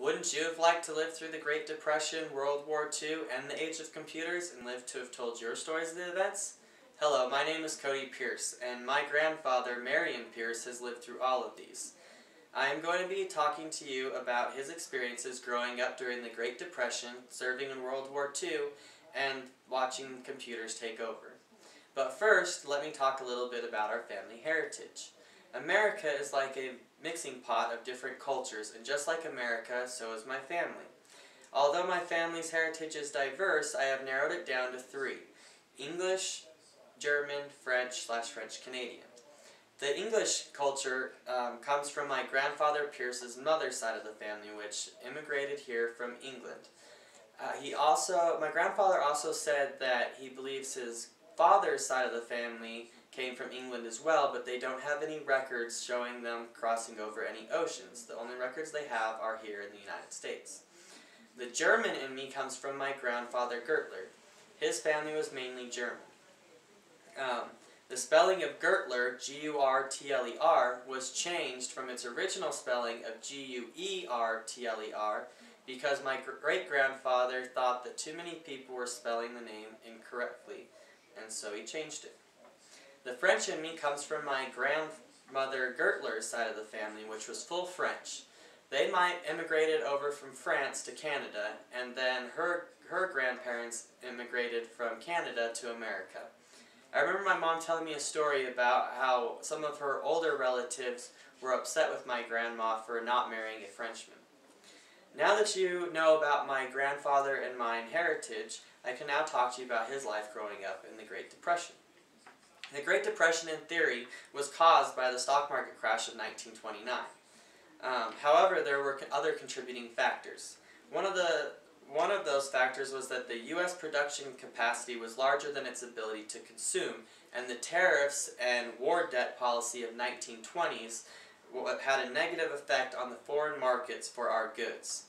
Wouldn't you have liked to live through the Great Depression, World War II, and the age of computers, and lived to have told your stories of the events? Hello, my name is Cody Pierce, and my grandfather, Marion Pierce, has lived through all of these. I am going to be talking to you about his experiences growing up during the Great Depression, serving in World War II, and watching computers take over. But first, let me talk a little bit about our family heritage. America is like a mixing pot of different cultures, and just like America, so is my family. Although my family's heritage is diverse, I have narrowed it down to three: English, German, French Canadian. The English culture comes from my grandfather Pierce's mother's side of the family, which immigrated here from England. My grandfather also said that he believes his father's side of the family came from England as well, but they don't have any records showing them crossing over any oceans. The only records they have are here in the United States. The German in me comes from my grandfather Gertler. His family was mainly German. The spelling of Gertler, G-U-R-T-L-E-R, was changed from its original spelling of G-U-E-R-T-L-E-R because my great-grandfather thought that too many people were spelling the name incorrectly, and so he changed it. The French in me comes from my grandmother Gertler's side of the family, which was full French. They immigrated over from France to Canada, and then her grandparents immigrated from Canada to America. I remember my mom telling me a story about how some of her older relatives were upset with my grandma for not marrying a Frenchman. Now that you know about my grandfather and mine heritage, I can now talk to you about his life growing up in the Great Depression. The Great Depression, in theory, was caused by the stock market crash of 1929. However, there were other contributing factors. One of those factors was that the U.S. production capacity was larger than its ability to consume, and the tariffs and war debt policy of 1920s had a negative effect on the foreign markets for our goods.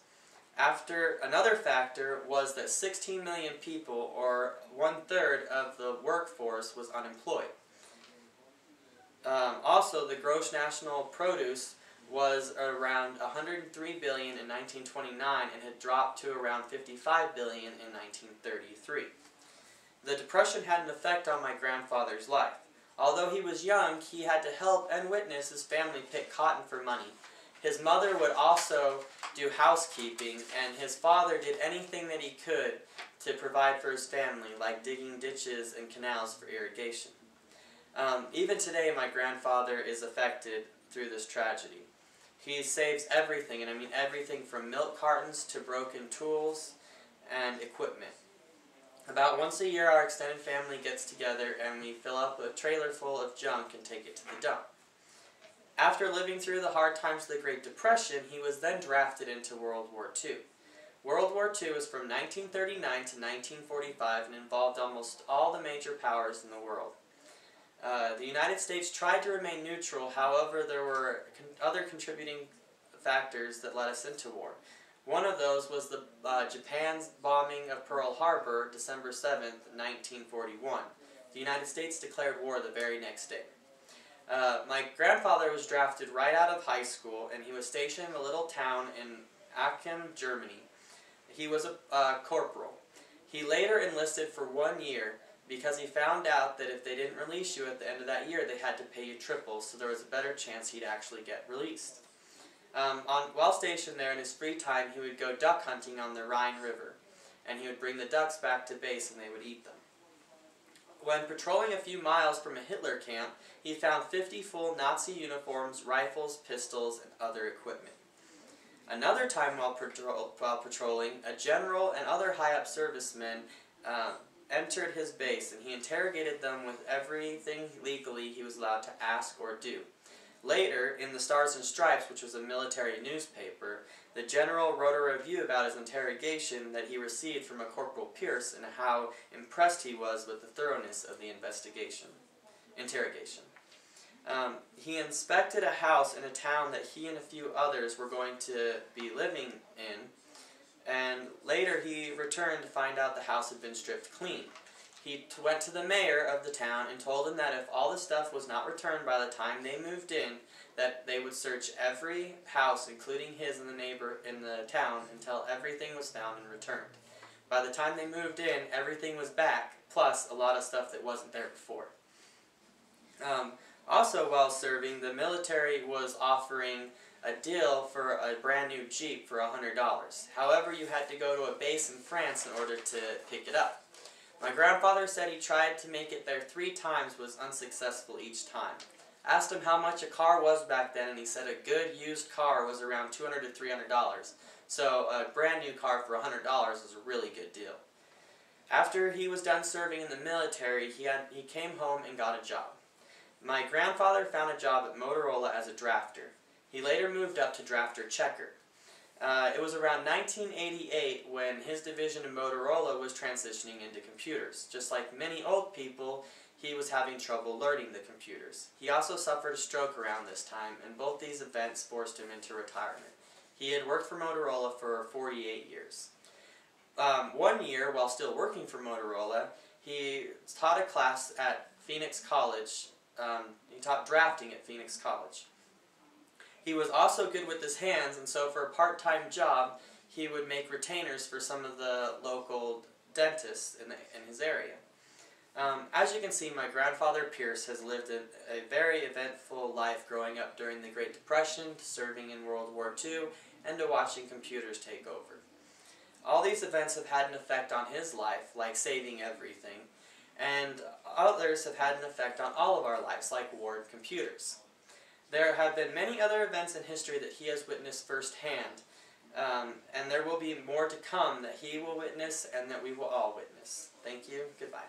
Another factor was that 16 million people, or 1/3 of the workforce, was unemployed. Also, the gross national produce was around $103 billion in 1929 and had dropped to around $55 billion in 1933. The Depression had an effect on my grandfather's life. Although he was young, he had to help and witness his family pick cotton for money. His mother would also do housekeeping, and his father did anything that he could to provide for his family, like digging ditches and canals for irrigation. Even today, my grandfather is affected through this tragedy. He saves everything, and I mean everything from milk cartons to broken tools and equipment. About once a year, our extended family gets together and we fill up a trailer full of junk and take it to the dump. After living through the hard times of the Great Depression, he was then drafted into World War II. World War II was from 1939 to 1945 and involved almost all the major powers in the world. The United States tried to remain neutral, however there were other contributing factors that led us into war. One of those was Japan's bombing of Pearl Harbor, December 7th, 1941. The United States declared war the very next day. My grandfather was drafted right out of high school, and he was stationed in a little town in Aachen, Germany. He was a corporal. He later enlisted for 1 year, because he found out that if they didn't release you at the end of that year, they had to pay you triple, so there was a better chance he'd actually get released. While stationed there in his free time, he would go duck hunting on the Rhine River, and he would bring the ducks back to base and they would eat them. When patrolling a few miles from a Hitler camp, he found 50 full Nazi uniforms, rifles, pistols, and other equipment. Another time while patrolling, a general and other high-up servicemen entered his base, and he interrogated them with everything legally he was allowed to ask or do. Later, in the Stars and Stripes, which was a military newspaper, the general wrote a review about his interrogation that he received from a Corporal Pierce and how impressed he was with the thoroughness of the interrogation. He inspected a house in a town that he and a few others were going to be living in, and later he returned to find out the house had been stripped clean. He went to the mayor of the town and told him that if all the stuff was not returned by the time they moved in, that they would search every house, including his in the town until everything was found and returned. By the time they moved in, everything was back, plus a lot of stuff that wasn't there before. Also, while serving, the military was offering a deal for a brand new Jeep for $100. However, you had to go to a base in France in order to pick it up. My grandfather said he tried to make it there 3 times, was unsuccessful each time. Asked him how much a car was back then, and he said a good used car was around $200 to $300. So a brand new car for $100 is a really good deal. After he was done serving in the military, he came home and got a job. My grandfather found a job at Motorola as a drafter. He later moved up to drafter checker. It was around 1988 when his division of Motorola was transitioning into computers. Just like many old people, he was having trouble learning the computers. He also suffered a stroke around this time, and both these events forced him into retirement. He had worked for Motorola for 48 years. 1 year, while still working for Motorola, he taught a class at Phoenix College. He taught drafting at Phoenix College. He was also good with his hands, and so for a part-time job, he would make retainers for some of the local dentists in his area. As you can see, my grandfather Pierce has lived a very eventful life growing up during the Great Depression, to serving in World War II, and to watching computers take over. All these events have had an effect on his life, like saving everything, and others have had an effect on all of our lives, like war and computers. There have been many other events in history that he has witnessed firsthand, and there will be more to come that he will witness and that we will all witness. Thank you. Goodbye.